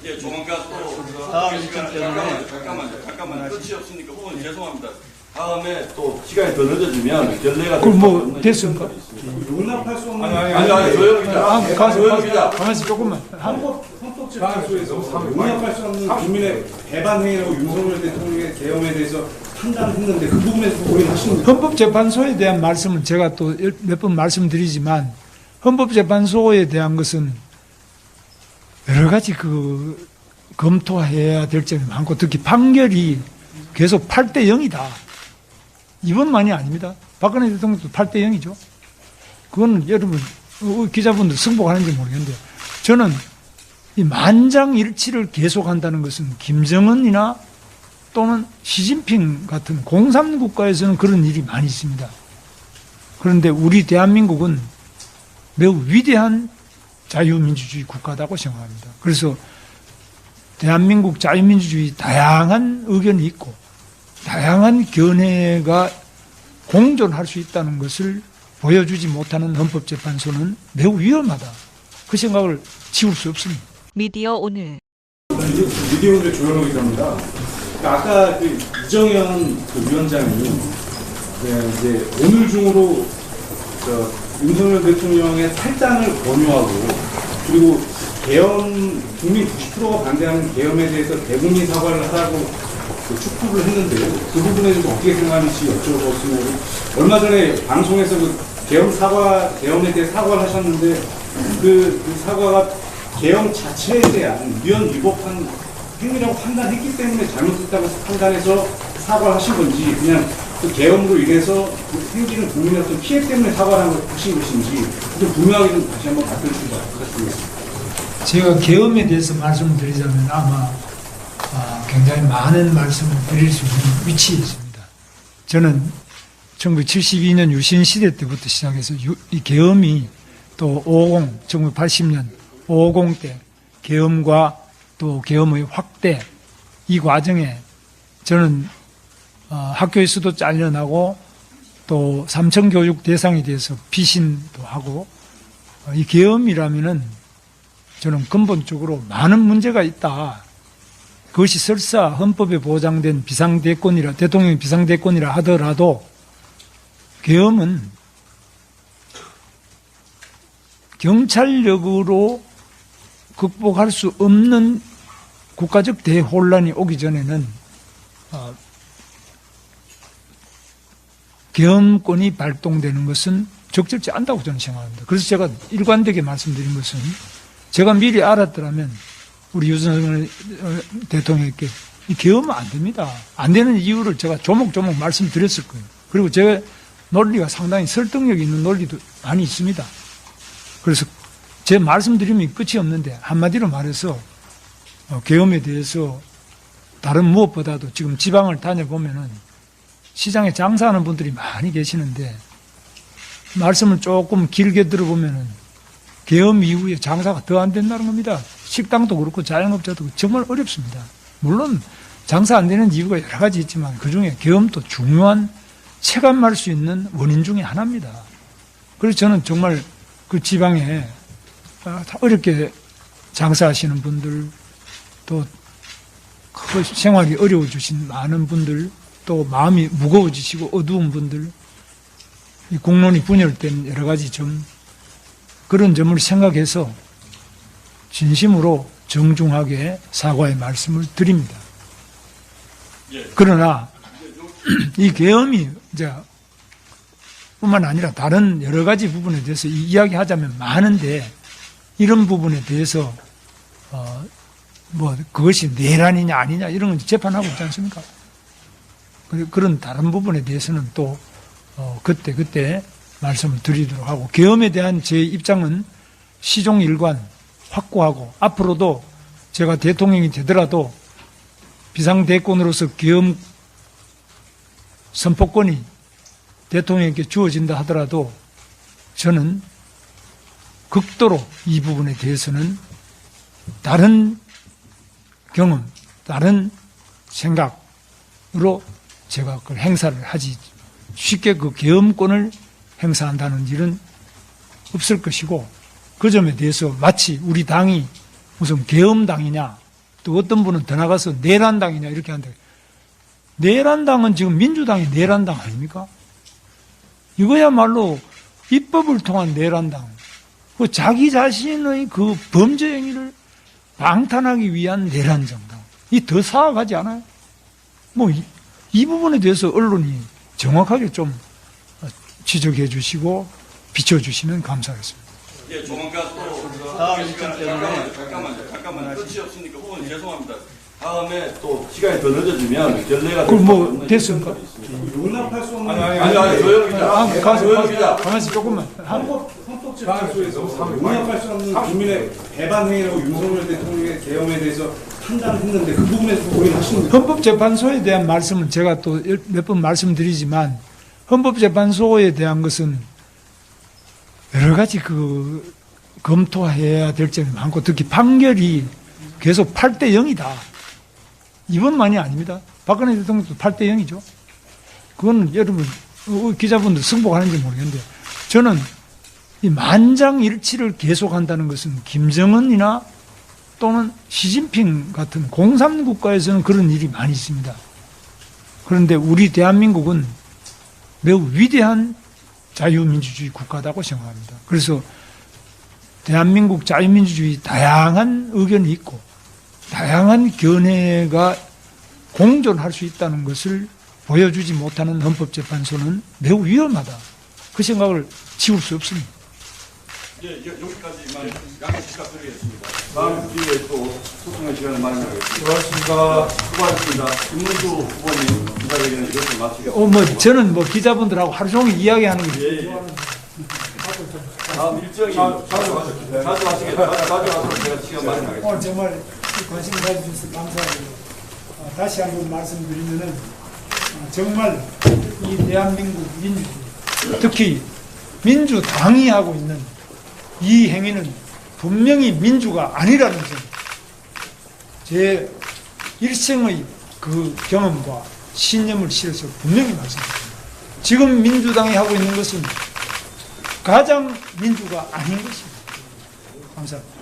예, 조만간 또 다음 일정 때문에 잠깐만요. 끝이 없으니까 후보님 죄송합니다. 다음에 또 시간이 더 늦어지면 결례가 그럼 뭐 됐습니까? 용납할 수 없는 아니 조용 기자. 가만있어 조금만. 헌법재판소에서 용납할 수 없는 국민의 배반 행위라고 윤석열 대통령의 계엄에 대해서 판단했는데 그 부분에서 고민하시는 거죠? 헌법재판소에 대한 말씀은 제가 또 몇 번 말씀드리지만 헌법재판소에 대한 것은 여러 가지 검토해야 될 점이 많고 특히 판결이 계속 8대 0이다. 이번만이 아닙니다. 박근혜 대통령도 8대 0이죠. 그건 여러분 기자분들 승복하는지 모르겠는데 저는 이 만장일치를 계속한다는 것은 김정은이나 또는 시진핑 같은 공산국가에서는 그런 일이 많이 있습니다. 그런데 우리 대한민국은 매우 위대한 자유민주주의 국가다고 생각합니다. 그래서 대한민국 자유민주주의 다양한 의견이 있고 다양한 견해가 공존할 수 있다는 것을 보여주지 못하는 헌법재판소는 매우 위험하다. 그 생각을 지울 수 없습니다. 미디어 오늘 미디어오늘 조현호 기자입니다. 그러니까 아까 그 이정현 위원장이 이제 오늘 중으로 윤석열 대통령의 탈당을 권유하고 그리고 계엄 국민 90%가 반대하는 계엄에 대해서 대국민 사과를 하라고 촉구를 했는데 그 부분에 대해서 어떻게 생각하는지 여쭤봤으면 얼마 전에 방송에서 계엄에 대해 사과를 하셨는데 그 사과가 계엄 자체에 대한 위헌 위법한 행위라고 판단했기 때문에 잘못했다고 판단해서 사과를 하신 건지 그냥 그 계엄으로 인해서 생기는 국민의 어떤 피해 때문에 사과를 하신 것인지 좀 분명하게 좀 다시 한번 밝혀주시기 부탁드리겠습니다. 제가 계엄에 대해서 말씀을 드리자면 아마 굉장히 많은 말씀을 드릴 수 있는 위치에 있습니다. 저는 1972년 유신 시대 때부터 시작해서 이 계엄이 또 50, 1980년 550 때 계엄과 또 계엄의 확대 이 과정에 저는 학교에서도 잘려나고 또 삼청교육 대상에 대해서 피신도 하고 이 계엄이라면은 저는 근본적으로 많은 문제가 있다. 그것이 설사 헌법에 보장된 대통령의 비상대권이라 하더라도 계엄은 경찰력으로 극복할 수 없는 국가적 대혼란이 오기 전에는 계엄권이 발동되는 것은 적절치 않다고 저는 생각합니다. 그래서 제가 일관되게 말씀드린 것은 제가 미리 알았더라면 우리 윤석열 대통령께 이 계엄은 안 됩니다. 안 되는 이유를 제가 조목조목 말씀드렸을 거예요. 그리고 제 논리가 상당히 설득력 있는 논리도 많이 있습니다. 그래서 제 말씀드리면 끝이 없는데 한마디로 말해서 계엄에 대해서 다른 무엇보다도 지금 지방을 다녀보면은 시장에 장사하는 분들이 많이 계시는데 말씀을 조금 길게 들어보면은 계엄 이후에 장사가 더 안 된다는 겁니다. 식당도 그렇고 자영업자도 정말 어렵습니다. 물론 장사 안 되는 이유가 여러 가지 있지만 그중에 계엄도 중요한 체감할 수 있는 원인 중에 하나입니다. 그래서 저는 정말 그 지방에 어렵게 장사하시는 분들 또 생활이 어려워지신 많은 분들 또 마음이 무거워지시고 어두운 분들 이 국론이 분열된 여러 가지 점 그런 점을 생각해서 진심으로 정중하게 사과의 말씀을 드립니다. 그러나 이 계엄이 이제 뿐만 아니라 다른 여러 가지 부분에 대해서 이야기하자면 많은데 이런 부분에 대해서 그것이 내란이냐 아니냐 이런 건 재판하고 있지 않습니까? 그런 다른 부분에 대해서는 또 그때 말씀을 드리도록 하고 계엄에 대한 제 입장은 시종일관 확고하고 앞으로도 제가 대통령이 되더라도 비상대권으로서 계엄 선포권이 대통령에게 주어진다 하더라도 저는 극도로 이 부분에 대해서는 다른 경험, 다른 생각으로 제가 그걸 행사를 하지 쉽게 그 계엄권을 행사한다는 일은 없을 것이고 그 점에 대해서 마치 우리 당이 무슨 계엄당이냐, 또 어떤 분은 더 나가서 내란당이냐 이렇게 한다. 내란당은 지금 민주당이 내란당 아닙니까? 이거야말로 입법을 통한 내란당. 그 자기 자신의 그 범죄 행위를 방탄하기 위한 내란 정당. 이 더 사악하지 않아요? 뭐, 이 부분에 대해서 언론이 정확하게 좀 지적해 주시고 비춰주시면 감사하겠습니다. 예, 조만간 또 다음 일정 때문에 잠깐만요. 끝이 없으니까 후보님 죄송합니다. 다음에 또 시간이 더 늦어지면 결례가 그럼 뭐 됐습니까? 용납할 수 없는 아니 조영 기자. 조영 기자. 가만히 조금만. 헌법재판소에서 용납할 수 없는 국민의 배반 행위라고 윤석열 대통령의 계엄에 대해서 판단했는데 그 부분에서 고민하시는 거예요? 헌법재판소에 대한 말씀은 제가 또 몇 번 말씀드리지만 헌법재판소에 대한 것은 여러 가지 그 검토해야 될 점이 많고 특히 판결이 계속 8대 0이다. 이번만이 아닙니다. 박근혜 대통령도 8대 0이죠. 그건 여러분 기자분들 승복하는지 모르겠는데 저는 이 만장일치를 계속한다는 것은 김정은이나 또는 시진핑 같은 공산국가에서는 그런 일이 많이 있습니다. 그런데 우리 대한민국은 매우 위대한 자유민주주의 국가다고 생각합니다. 그래서 대한민국 자유민주주의 다양한 의견이 있고 다양한 견해가 공존할 수 있다는 것을 보여주지 못하는 헌법재판소는 매우 위험하다. 그 생각을 지울 수 없습니다. 예, 여기까지만 양해 부탁드리겠습니다. 다음 기회에 또 소통의 시간을 마련하겠습니다. 수고하셨습니다. 김문수 후보님 기자회견은 이것을 마치겠습니다. 저는 기자분들하고 하루 종일 이야기하는 게 예. 다음 일정이 자주 와서 제가 시간 마련하겠습니다. 오늘 정말 관심 가져주셔서 감사하고요. 다시 한번 말씀드리면은 정말 이 대한민국 민주주의, 특히 민주당이 하고 있는 이 행위는 분명히 민주가 아니라는 점, 제 일생의 그 경험과 신념을 실어서 분명히 말씀드립니다. 지금 민주당이 하고 있는 것은 가장 민주가 아닌 것입니다. 감사합니다.